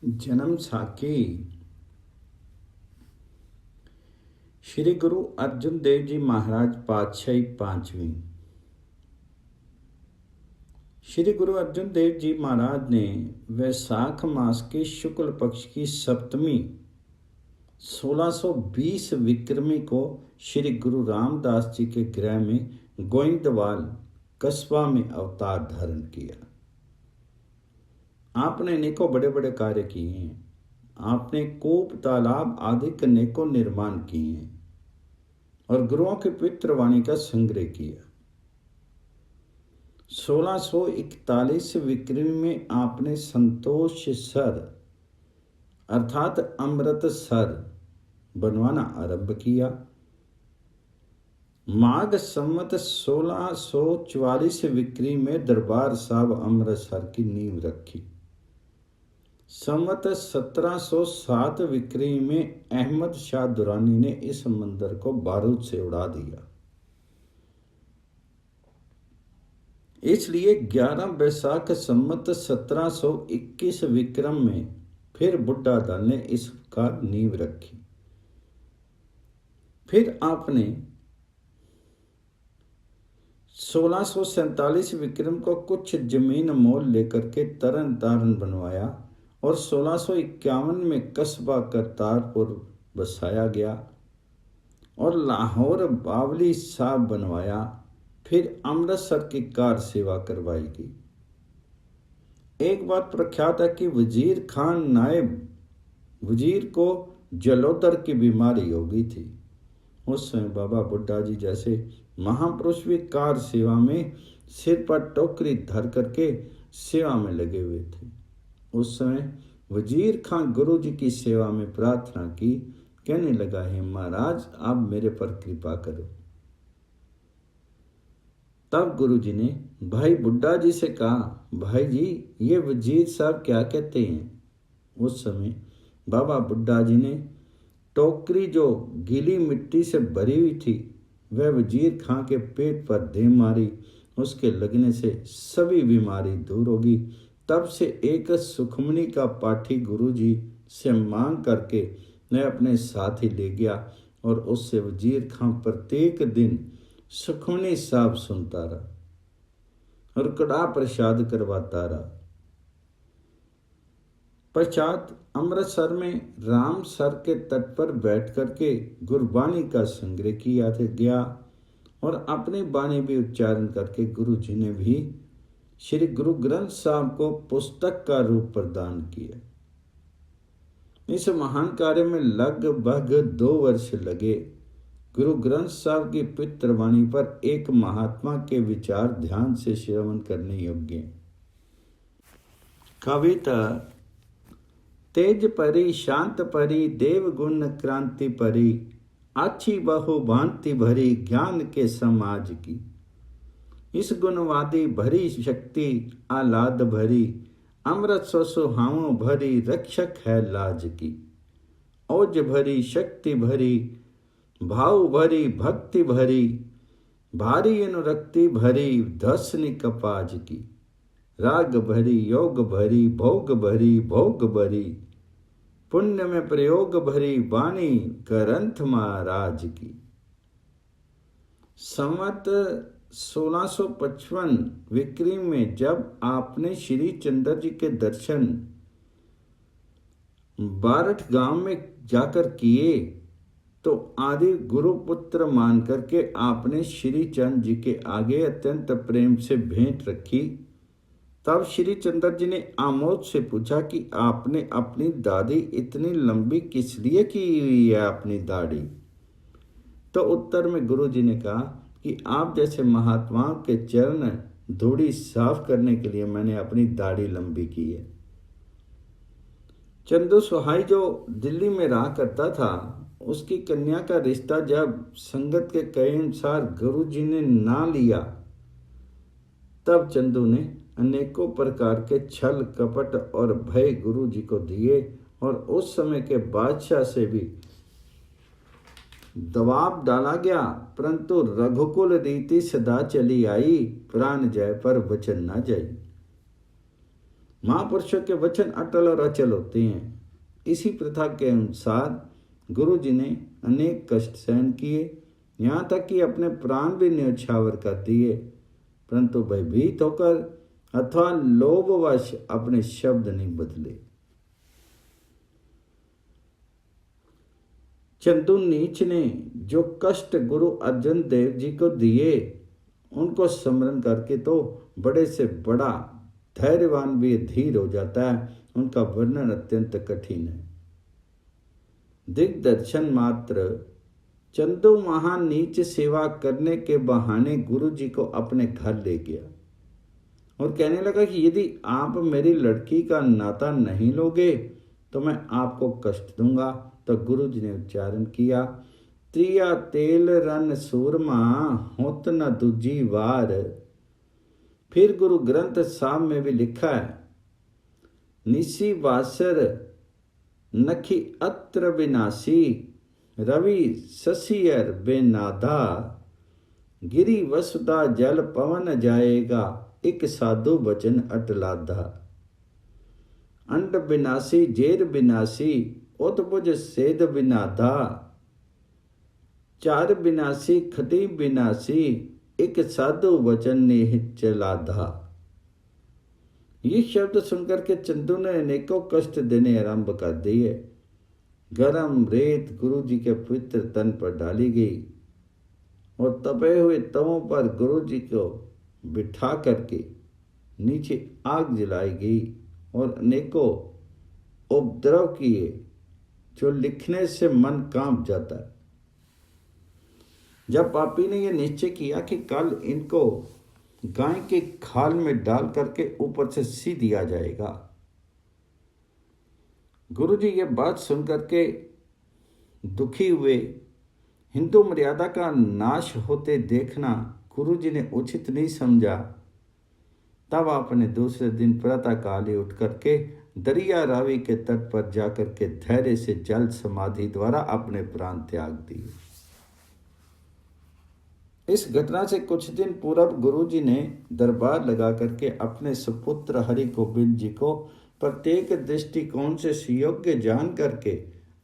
जन्म साखी। श्री गुरु अर्जुन देव जी महाराज पातशाही पांचवी। श्री गुरु अर्जुन देव जी महाराज ने वैसाख मास के शुक्ल पक्ष की सप्तमी 1620 विक्रमी को श्री गुरु रामदास जी के गृह में गोइंदवाल कस्बा में अवतार धारण किया। आपने अनेकों बड़े बड़े कार्य किए हैं। आपने कूप तालाब आदि के अनेकों निर्माण किए हैं और गुरुओं की पवित्र वाणी का संग्रह किया। 1641 विक्रमी में आपने संतोष सर अर्थात अमृत सर बनवाना आरंभ किया। माघ संवत 1644 विक्रमी में दरबार साहब अमृतसर की नींव रखी। संवत 1707 विक्रमी में अहमद शाह दुरानी ने इस मंदिर को बारूद से उड़ा दिया। इसलिए 11 वैसाख संवत 1721 विक्रम में फिर बुड्ढा दल ने इसका नींव रखी। फिर आपने 1647 विक्रम को कुछ जमीन मोल लेकर के तरन तारण बनवाया और 1651 में कस्बा करतारपुर बसाया गया और लाहौर बावली साहब बनवाया। फिर अमृतसर की कार सेवा करवाई गई। एक बात प्रख्यात है कि वजीर खान नायब वजीर को जलोदर की बीमारी हो गई थी। उस समय बाबा बुड्ढा जी जैसे महापुरुष भी कार सेवा में सिर पर टोकरी धर करके सेवा में लगे हुए थे। उस समय वजीर खान गुरु जी की सेवा में प्रार्थना की, कहने लगा, है महाराज आप मेरे पर कृपा करो। तब गुरु जी ने भाई बुड्ढा जी से कहा, भाई जी ये वजीर साहब क्या कहते हैं। उस समय बाबा बुड्ढा जी ने टोकरी जो गीली मिट्टी से भरी हुई थी वह वजीर खां के पेट पर दे मारी। उसके लगने से सभी बीमारी दूर होगी। तब से एक सुखमनी का पाठी गुरुजी से मांग करके मैं अपने साथ ही ले गया और उससे वजीर खां प्रत्येक दिन सुखमनी साहब सुनता रहा और कड़ा प्रसाद करवाता रहा। पश्चात अमृतसर में रामसर के तट पर बैठ करके गुरबाणी का संग्रह किया गया और अपनी बाणी भी उच्चारण करके गुरु जी ने भी श्री गुरु ग्रंथ साहब को पुस्तक का रूप प्रदान किया। इस महान कार्य में लगभग 2 वर्ष लगे। गुरु ग्रंथ साहब की पवित्र वाणी पर एक महात्मा के विचार ध्यान से श्रवण करने योग्य। कविता तेज परी शांत परी देव गुण क्रांति परी अच्छी बहु भांति भरी ज्ञान के समाज की। इस गुणवादी भरी शक्ति आलाद भरी अमृत सुहावों भरी रक्षक है लाज की। ओज भरी शक्ति भरी भाव भरी भक्ति भरी भारी अनुरक्ति भरी धसनी कपाज की। राग भरी योग भरी भोग भरी पुण्य में प्रयोग भरी वाणी ग्रंथ महाराज की। संवत 1655 विक्रमी में जब आपने श्री चंद्र जी के दर्शन बारठ गांव में जाकर किए तो आदि गुरुपुत्र मान करके आपने श्री चंद्र जी के आगे अत्यंत प्रेम से भेंट रखी। तब श्री चंद्र जी ने आमोद से पूछा कि आपने अपनी दाढ़ी इतनी लंबी किस लिए की हुई है अपनी दाढ़ी। तो उत्तर में गुरु जी ने कहा कि आप जैसे महात्माओं के चरण धूड़ी साफ करने के लिए मैंने अपनी दाढ़ी लंबी की है। चंदू सुहाई जो दिल्ली में रहा करता था उसकी कन्या का रिश्ता जब संगत के कहे अनुसार गुरु जी ने ना लिया तब चंदू ने अनेकों प्रकार के छल कपट और भय गुरु जी को दिए और उस समय के बादशाह से भी दबाव डाला गया, परंतु रघुकुल रीति सदा चली आई, प्राण जाए पर वचन न जाए। महापुरुषों के वचन अटल और अचल होते हैं। इसी प्रथा के अनुसार गुरु जी ने अनेक कष्ट सहन किए, यहाँ तक कि अपने प्राण भी न्यौछावर कर दिए, परंतु भयभीत होकर अथवा लोभवश अपने शब्द नहीं बदले। चंदू नीच ने जो कष्ट गुरु अर्जन देव जी को दिए, उनको स्मरण करके तो बड़े से बड़ा धैर्यवान भी धीर हो जाता है। उनका वर्णन अत्यंत कठिन है। दिग्दर्शन मात्र चंदू महान नीच सेवा करने के बहाने गुरु जी को अपने घर ले गया और कहने लगा कि यदि आप मेरी लड़की का नाता नहीं लोगे तो मैं आपको कष्ट दूंगा। तो गुरु जी ने उच्चारण किया, त्रिया तेल रन सूरमा होत न दूजी वार। फिर गुरु ग्रंथ साहब में भी लिखा है, निसी वासर नखी अत्र विनाशी रवि ससियर बेनादा। गिरी वसुदा जल पवन जाएगा एक साधु वचन अटलाधा। अंड विनाशी जेर विनाशी उतबुज सेद विनादा। चार विनाशी खटी विनाशी एक साधु वचन ने चलाधा। ये शब्द सुनकर के चंदू ने अनेकों कष्ट देने आरंभ कर दिए। गरम रेत गुरु जी के पवित्र तन पर डाली गई और तपे हुए तवों पर गुरु जी को बिठा करके नीचे आग जलाई गई और अनेकों उपद्रव किए, जो लिखने से मन कांप जाता है। जब पापी ने यह निश्चय किया कि कल इनको गाय के खाल में डाल करके ऊपर से सी दिया जाएगा, गुरु जी ये बात सुन करके दुखी हुए। हिंदू मर्यादा का नाश होते देखना गुरु जी ने उचित नहीं समझा। तब आपने दूसरे दिन प्रातःकाल ही उठ करके दरिया रावी के तट पर जाकर के धैर्य से जल समाधि द्वारा अपने प्राण त्याग दिए। इस घटना से कुछ दिन पूर्व गुरु जी ने दरबार लगा करके अपने सुपुत्र हरि गोविंद जी को प्रत्येक दृष्टिकोण से सुयोग्य जान करके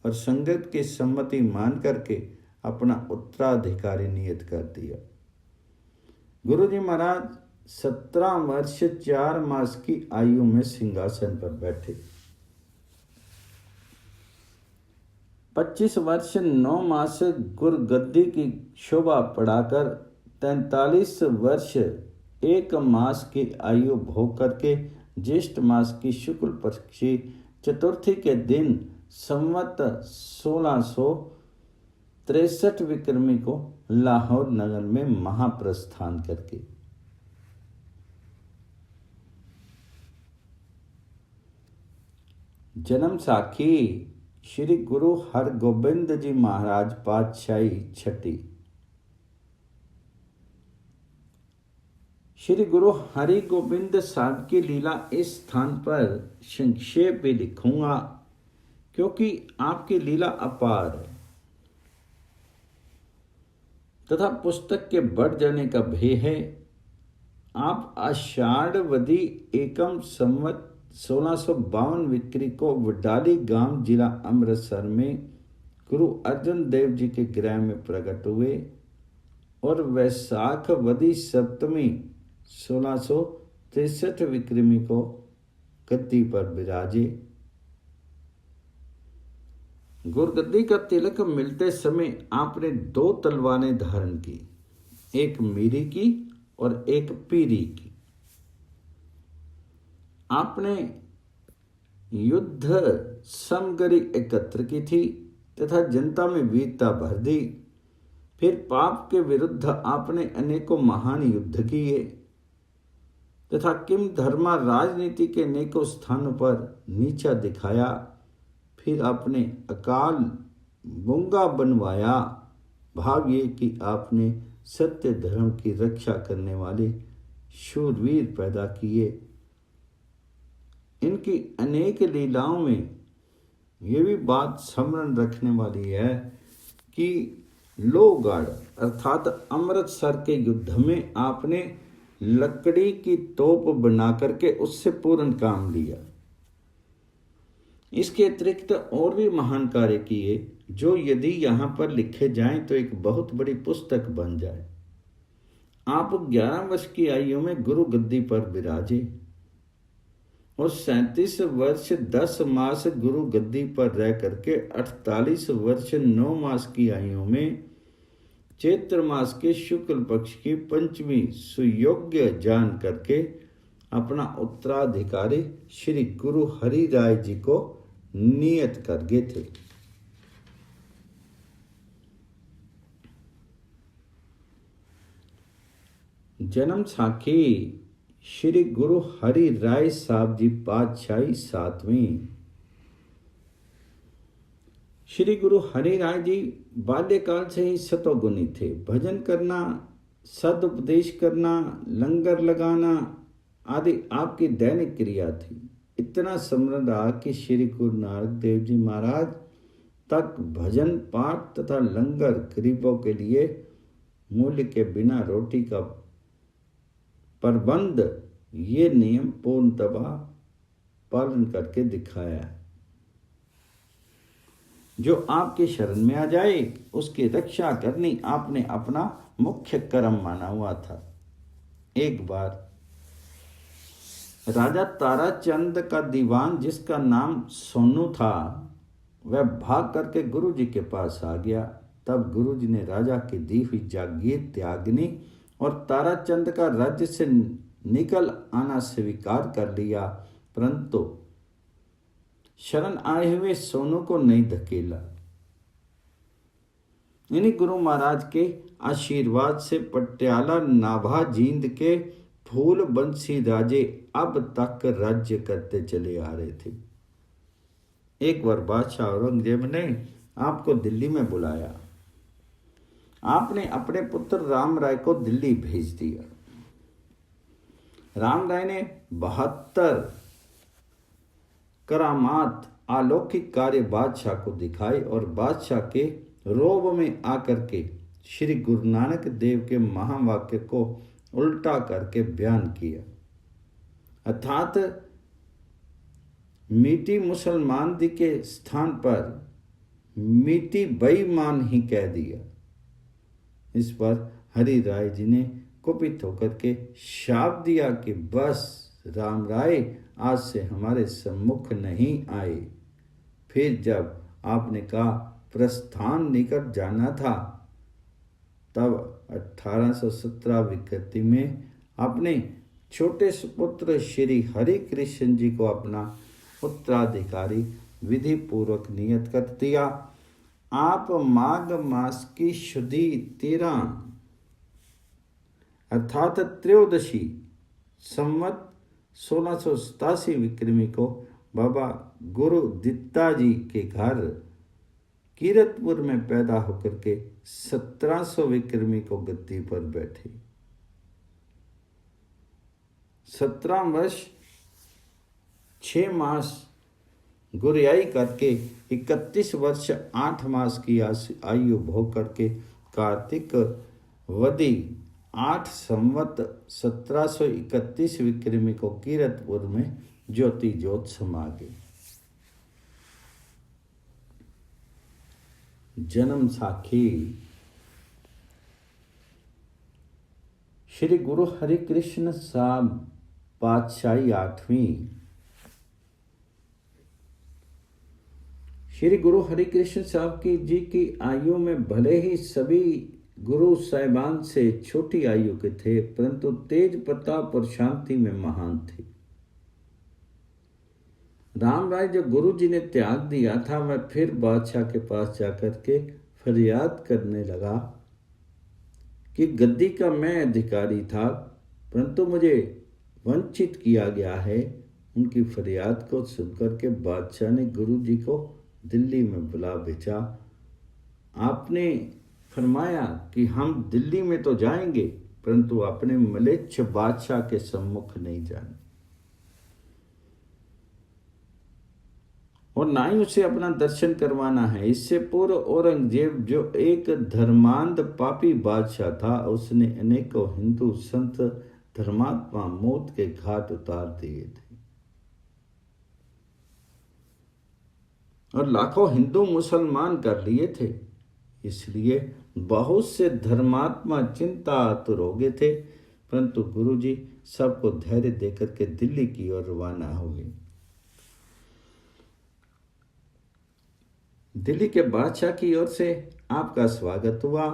और संगत की सम्मति मान करके अपना उत्तराधिकारी नियत कर दिया। गुरु जी महाराज 17 वर्ष 4 मास की आयु में सिंहासन पर बैठे। 25 वर्ष 9 मास गुरगद्दी की शोभा पढ़ाकर 43 वर्ष 1 मास की आयु भोग करके ज्येष्ठ मास की शुक्ल पक्ष की चतुर्थी के दिन संवत 1663 विक्रमी को लाहौर नगर में महाप्रस्थान करके जन्म साखी श्री गुरु हरगोबिंद जी महाराज पातशाही छठी। श्री गुरु हरि गोबिंद साहब की लीला इस स्थान पर संक्षेप में लिखूंगा, क्योंकि आपकी लीला अपार है तथा पुस्तक के बढ़ जाने का भय है। आप आषाढ़वदी एकम संवत 1652 विक्री को वडाली गांव जिला अमृतसर में गुरु अर्जन देव जी के गृह में प्रकट हुए और वैशाखवदी सप्तमी 1663 विक्रमी को गद्दी पर विराजे। गुरगद्दी का तिलक मिलते समय आपने 2 तलवारें धारण की, एक मीरी की और एक पीरी की। आपने युद्ध समगरी एकत्र की थी तथा जनता में वीरता भर दी। फिर पाप के विरुद्ध आपने अनेकों महान युद्ध किए तथा किम धर्मा राजनीति के अनेकों स्थानों पर नीचा दिखाया। फिर आपने अकाल मूंगा बनवाया। भाव ये कि आपने सत्य धर्म की रक्षा करने वाले शूरवीर पैदा किए। इनकी अनेक लीलाओं में ये भी बात स्मरण रखने वाली है कि लोहगढ़ अर्थात अमृतसर के युद्ध में आपने लकड़ी की तोप बना करके उससे पूर्ण काम लिया। इसके अतिरिक्त और भी महान कार्य किए जो यदि यहाँ पर लिखे जाएं तो एक बहुत बड़ी पुस्तक बन जाए। आप 11 वर्ष की आयु में गुरु गद्दी पर विराजे और 37 वर्ष 10 मास गुरु गद्दी पर रह करके 48 वर्ष 9 मास की आयु में चैत्र मास के शुक्ल पक्ष की पंचमी सुयोग्य जान करके अपना उत्तराधिकारी श्री गुरु हरि राय जी को नियत कर गए थे। जन्म साखी श्री गुरु हरि राय साहब जी पातशाही 7वीं। श्री गुरु हरि राय जी बाल्यकाल से ही सतोगुणी थे। भजन करना, सदुपदेश करना, लंगर लगाना आदि आपकी दैनिक क्रिया थी। इतना समृद्ध रहा कि श्री गुरु नानक देव जी महाराज तक भजन पाठ तथा लंगर गरीबों के लिए मूल्य के बिना रोटी का प्रबंध ये नियम पूर्णतः पालन करके दिखाया है। जो आपके शरण में आ जाए उसकी रक्षा करनी आपने अपना मुख्य कर्म माना हुआ था। एक बार राजा ताराचंद का दीवान जिसका नाम सोनू था वह भाग करके गुरु जी के पास आ गया। तब गुरु जी ने राजा की दी हुई जागीर त्यागनी और ताराचंद का राज्य से निकल आना स्वीकार कर लिया, परंतु शरण आए हुए सोनू को नहीं धकेला। इन्हीं गुरु महाराज के आशीर्वाद से पटियाला नाभा जींद के फूल बंसी राजे अब तक राज्य करते चले आ रहे थे। एक बार बादशाह औरंगजेब ने आपको दिल्ली में बुलाया। आपने अपने पुत्र राम राय को दिल्ली भेज दिया। राम राय ने 72 करामात अलौकिक कार्य बादशाह को दिखाए और बादशाह के रोब में आकर के श्री गुरु नानक देव के महावाक्य को उल्टा करके बयान किया, अर्थात मीठी मुसलमान दी के स्थान पर मीठी बेईमान ही कह दिया। इस पर हरि राय जी ने कुपित होकर के शाप दिया कि बस राम राय आज से हमारे सम्मुख नहीं आए। फिर जब आपने कहा प्रस्थान निकट जाना था तब 1817 विकृति में अपने छोटे सुपुत्र श्री हरि कृष्ण जी को अपना उत्तराधिकारी विधि पूर्वक नियत कर दिया। आप माघ मास की शुद्धि 13 अर्थात त्रयोदशी संवत 1687 विक्रमी को बाबा गुरु दित्ता जी के घर कीरतपुर में पैदा होकर के 1700 विक्रमी को गद्दी पर बैठे। 17 वर्ष 6 मास गुरियाई करके 31 वर्ष 8 मास की आयु भोग करके कार्तिक वदी 8 संवत 1731 विक्रमी को कीरतपुर में ज्योति ज्योत समा गई। जन्म साखी श्री गुरु हरि कृष्ण साहब पातशाही 8वीं। श्री गुरु हरि कृष्ण साहब की जी की आयु में भले ही सभी गुरु साहिबान से छोटी आयु के थे, परंतु तेज प्रताप और शांति में महान थे। राम राय जो गुरु जी ने त्याग दिया था वह फिर बादशाह के पास जाकर के फरियाद करने लगा कि गद्दी का मैं अधिकारी था परंतु मुझे वंचित किया गया है। उनकी फरियाद को सुनकर के बादशाह ने गुरु जी को दिल्ली में बुला भेजा। आपने फरमाया कि हम दिल्ली में तो जाएंगे परंतु अपने मलेच्छ बादशाह के सम्मुख नहीं जाने और ना ही उसे अपना दर्शन करवाना है। इससे पूर्व औरंगजेब जो एक धर्मांध पापी बादशाह था उसने अनेकों हिंदू संत धर्मात्मा मौत के घाट उतार दिए थे और लाखों हिंदू मुसलमान कर लिए थे। इसलिए बहुत से धर्मात्मा चिंता आतुर हो गए थे, परंतु गुरुजी सबको धैर्य देकर के दिल्ली की ओर रवाना हो गए। दिल्ली के बादशाह की ओर से आपका स्वागत हुआ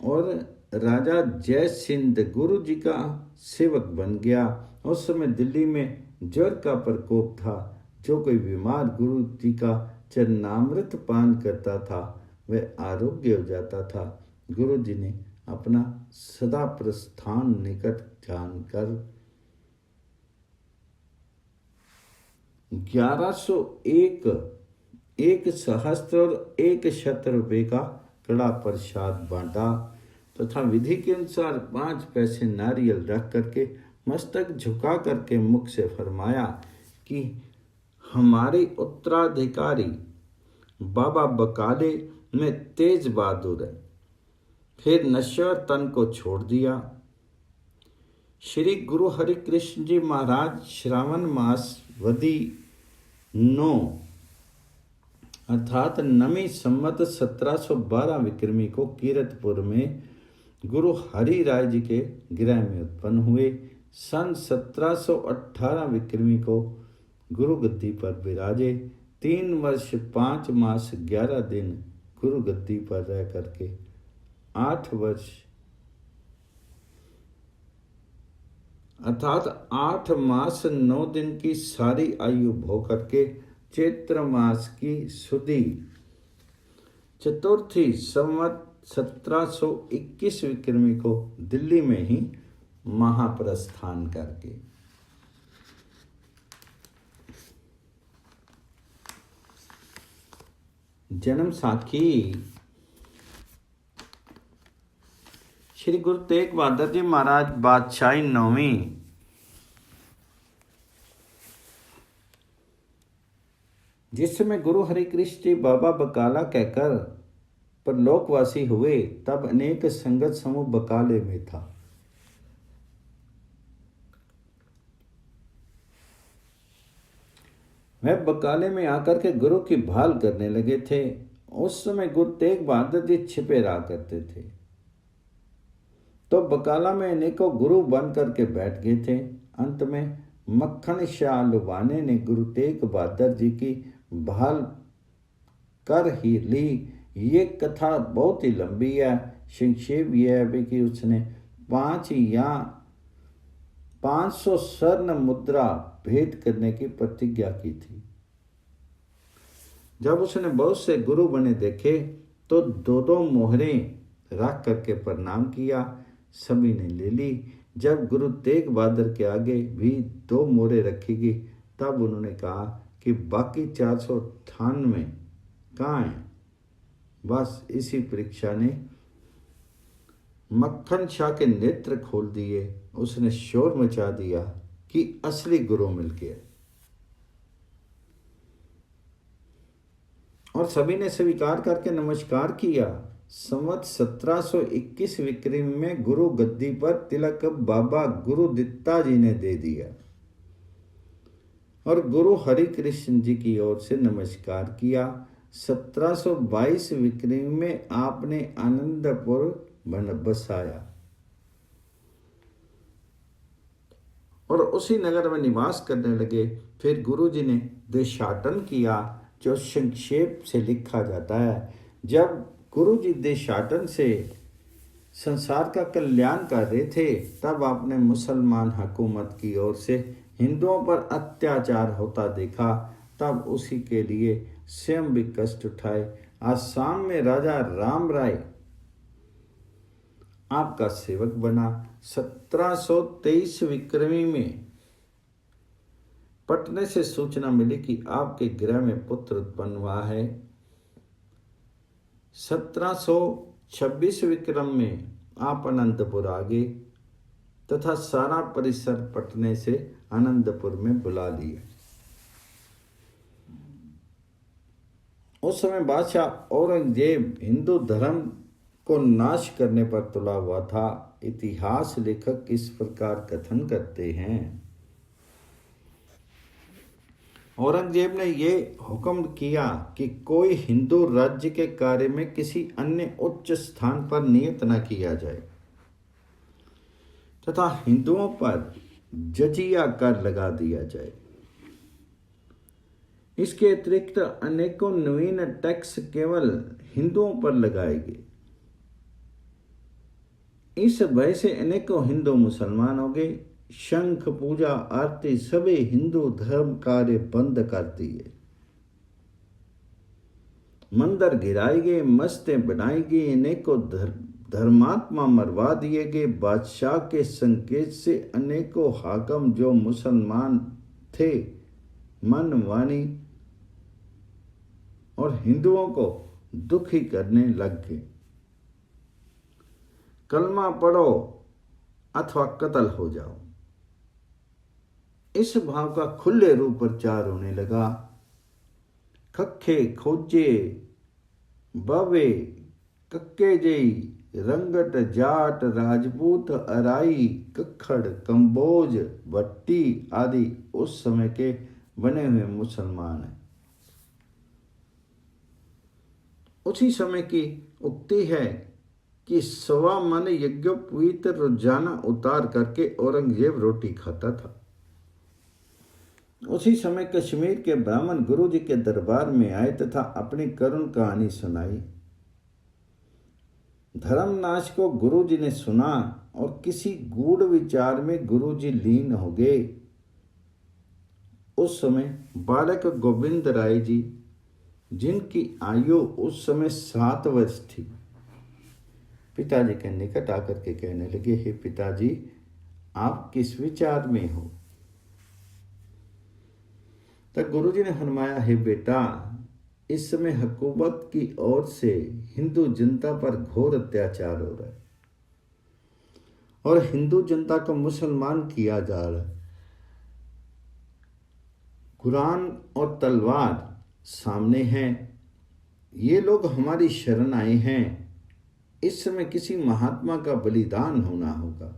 और राजा जय सिंह गुरु जी का सेवक बन गया। उस समय दिल्ली में ज्वर का प्रकोप था। जो कोई बीमार गुरु जी का चरणामृत पान करता था वह आरोग्य हो जाता था। गुरु जी ने अपना सदा प्रस्थान निकट जानकर 1101 एक सहस्त्र और 100 रुपये का कड़ा प्रसाद बांटा तथा विधि के अनुसार 5 पैसे नारियल रख करके मस्तक झुका करके मुख से फरमाया कि हमारे उत्तराधिकारी बाबा बकाले में तेज बहादुर है। फिर नश्वर तन को छोड़ दिया। श्री गुरु हरिकृष्ण जी महाराज श्रावण मास वदी 9 अर्थात नवी संवत 1712 विक्रमी को कीरतपुर में गुरु हरि राय जी के गृह में उत्पन्न हुए। सन 1718 विक्रमी को गुरु गद्दी पर विराजे। 3 वर्ष 5 मास 11 दिन गुरु गद्दी पर रह करके 8 वर्ष अर्थात 8 मास 9 दिन की सारी आयु भोग करके चैत्र मास की सुदी चतुर्थी संवत 1721 विक्रमी को दिल्ली में ही महाप्रस्थान करके जन्म साखी। श्री गुरु तेग बहादुर जी महाराज बादशाही 9वीं जिस समय गुरु हरिकृष्ण जी बाबा बकाला कहकर परलोकवासी हुए तब अनेक संगत समूह बकाले में था। वह बकाले में आकर के गुरु की भाल करने लगे थे। उस समय गुरु तेग बहादुर जी छिपे रहा करते थे, तो बकाला में अनेकों गुरु बन करके बैठ गए थे। अंत में मक्खन शाह लुबाने ने गुरु तेग बहादुर जी की भाल कर ही ली। ये कथा बहुत ही लंबी है। संक्षेप यह है कि उसने 5 या 500 स्वर्ण मुद्रा भेंट करने की प्रतिज्ञा की थी। जब उसने बहुत से गुरु बने देखे तो 2-2 मोहरें रख करके प्रणाम किया। सभी ने ले ली। जब गुरु तेग बहादुर के आगे भी 2 मोहरें रखी गई तब उन्होंने कहा कि बाकी 498 कहाँ हैं। बस इसी परीक्षा ने मक्खन शाह के नेत्र खोल दिए। उसने शोर मचा दिया कि असली गुरु मिल गया और सभी ने स्वीकार करके नमस्कार किया। संवत 1721 विक्रमी में गुरु गद्दी पर तिलक बाबा गुरु दित्ता जी ने दे दिया और गुरु हरिकृष्ण जी की ओर से नमस्कार किया। 1722 विक्रमी में आपने आनंदपुर बसाया और उसी नगर में निवास करने लगे। फिर गुरु जी ने देशाटन किया जो संक्षेप से लिखा जाता है। जब गुरु जी देशाटन से संसार का कल्याण कर रहे थे तब आपने मुसलमान हुकूमत की ओर से हिंदुओं पर अत्याचार होता देखा। तब उसी के लिए स्वयं भी कष्ट उठाए। आसाम में राजा राम राय आपका सेवक बना। 1723 विक्रमी में पटने से सूचना मिली कि आपके गृह में पुत्र उत्पन्न हुआ है। 1726 विक्रम में आप अनंतपुर आ गए तथा सारा परिसर पटने से अनंतपुर में बुला लिया। उस समय बादशाह औरंगजेब हिंदू धर्म को नाश करने पर तुला हुआ था। इतिहास लेखक इस प्रकार कथन करते हैं। औरंगजेब ने ये हुक्म किया कि कोई हिंदू राज्य के कार्य में किसी अन्य उच्च स्थान पर नियुक्त न किया जाए तथा हिंदुओं पर जजिया कर लगा दिया जाए। इसके अतिरिक्त अनेकों नवीन टैक्स केवल हिंदुओं पर लगाए गए। इस भय से अनेकों हिंदू मुसलमान हो गए। शंख पूजा आरती सभी हिंदू धर्म कार्य बंद कर दिए। मंदिर गिराए गए, मस्जिदें बनाई गई, अनेकों धर्मात्मा मरवा दिए गए। बादशाह के संकेत से अनेकों हाकम जो मुसलमान थे मन वाणी और हिंदुओं को दुखी करने लग गए। कलमा पढ़ो अथवा कत्ल हो जाओ, इस भाव का खुले रूप प्रचार होने लगा। खखे खोजे बावे कक्के जई रंगट जाट राजपूत अराई कखड़ कंबोज भट्टी आदि उस समय के बने हुए मुसलमान हैं। उसी समय की उक्ति है कि 1.25 मन यज्ञोपवीत रोजाना उतार करके औरंगजेब रोटी खाता था। उसी समय कश्मीर के ब्राह्मण गुरु जी के दरबार में आए तथा अपनी करुण कहानी सुनाई। धर्मनाश को गुरु जी ने सुना और किसी गूढ़ विचार में गुरु जी लीन हो गए। उस समय बालक गोविंद राय जी, जिनकी आयु उस समय 7 वर्ष थी, पिताजी के निकट आकर के कहने लगे, हे पिताजी, आप किस विचार में हो? तब गुरुजी ने फरमाया, हे बेटा, इस समय हुकूमत की ओर से हिंदू जनता पर घोर अत्याचार हो रहा है और हिंदू जनता को मुसलमान किया जा रहा है। कुरान और तलवार सामने हैं। ये लोग हमारी शरण आए हैं। इस समय किसी महात्मा का बलिदान होना होगा।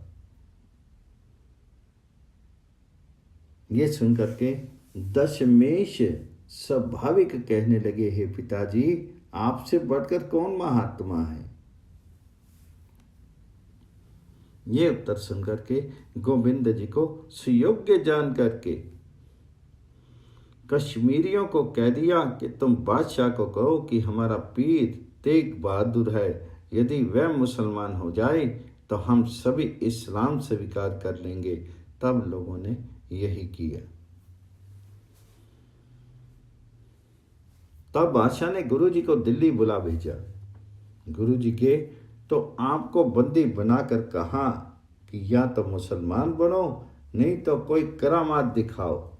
ये सुनकर के दशमेश स्वाभाविक कहने लगे, हे पिताजी, आपसे बढ़कर कौन महात्मा है? ये उत्तर सुनकर के गोविंद जी को सुयोग्य जान करके कश्मीरियों को कह दिया कि तुम बादशाह को कहो कि हमारा पीर तेग बहादुर है, यदि वह मुसलमान हो जाए तो हम सभी इस्लाम स्वीकार कर लेंगे। तब लोगों ने यही किया। तब बादशाह ने गुरु जी को दिल्ली बुला भेजा। गुरु जी के तो आपको बंदी बनाकर कहा कि या तो मुसलमान बनो, नहीं तो कोई करामात दिखाओ।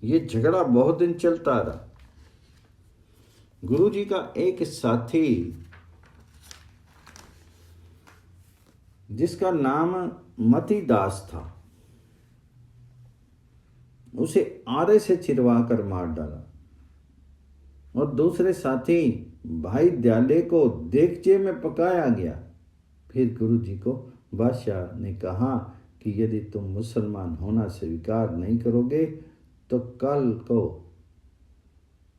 ये झगड़ा बहुत दिन चलता रहा। गुरु जी का एक साथी, जिसका नाम मती दास था, उसे आरे से चिरवा कर मार डाला और दूसरे साथी भाई दयाले को देगचे में पकाया गया। फिर गुरु जी को बादशाह ने कहा कि यदि तुम मुसलमान होना स्वीकार नहीं करोगे तो कल को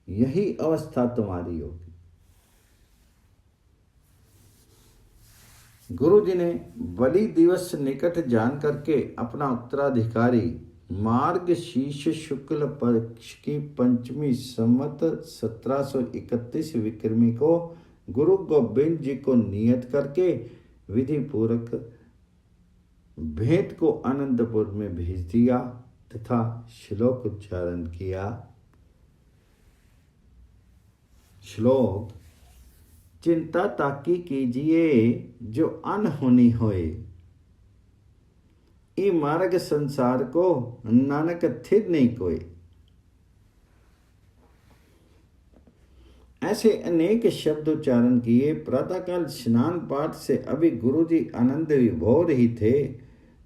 यही अवस्था तुम्हारी होगी। गुरु जी ने बलि दिवस निकट जान करके अपना उत्तराधिकारी मार्गशीर्ष शुक्ल पक्ष की पंचमी संवत 1731 विक्रमी को गुरु गोविंद जी को नियत करके विधि पूर्वक भेंट को आनंदपुर में भेज दिया तथा श्लोक उच्चारण किया। श्लोक: चिंता ताकी कीजिए जो अनहोनी होए, ई मार्ग संसार को नानक थिर नहीं कोई। ऐसे अनेक शब्द उच्चारण किए। प्रातःकाल स्नान पाठ से अभी गुरुजी आनंद विभोर ही थे,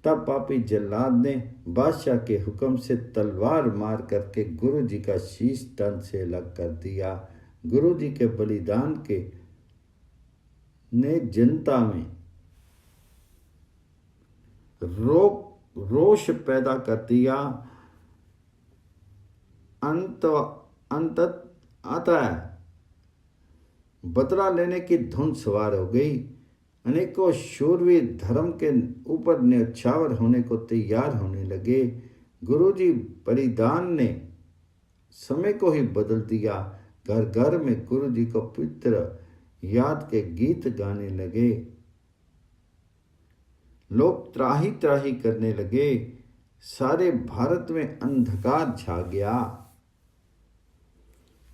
तब पापी जल्लाद ने बादशाह के हुक्म से तलवार मार करके गुरु जी का शीश तन से अलग कर दिया। गुरु जी के बलिदान के ने जनता में रोष पैदा कर दिया। अतः बदला लेने की धुन सवार हो गई। अनेकों शूरवीर धर्म के ऊपर न्यौछावर होने को तैयार होने लगे। गुरुजी बलिदान ने समय को ही बदल दिया। घर घर में गुरुजी को पवित्र याद के गीत गाने लगे। लोग त्राही त्राही करने लगे। सारे भारत में अंधकार छा गया।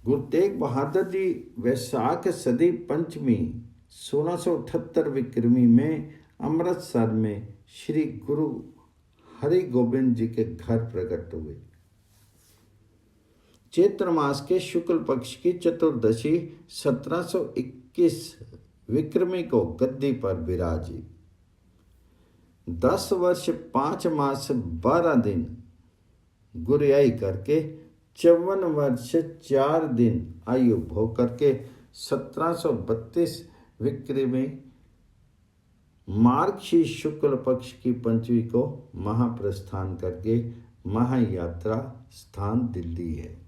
गुरु तेग बहादुर जी वैसाख सदी पंचमी 1678 विक्रमी में अमृतसर में श्री गुरु हरि गोबिंद जी के घर प्रकट हुए। चैत्र मास के शुक्ल पक्ष की चतुर्दशी 1721 विक्रमी को गद्दी पर विराजी। 10 वर्ष 5 मास 12 दिन गुरियाई करके 54 वर्ष 4 दिन आयु भोग करके 1732 विक्रमी मार्गशीर्ष शुक्ल पक्ष की पंचमी को महाप्रस्थान करके महायात्रा स्थान दिल्ली है।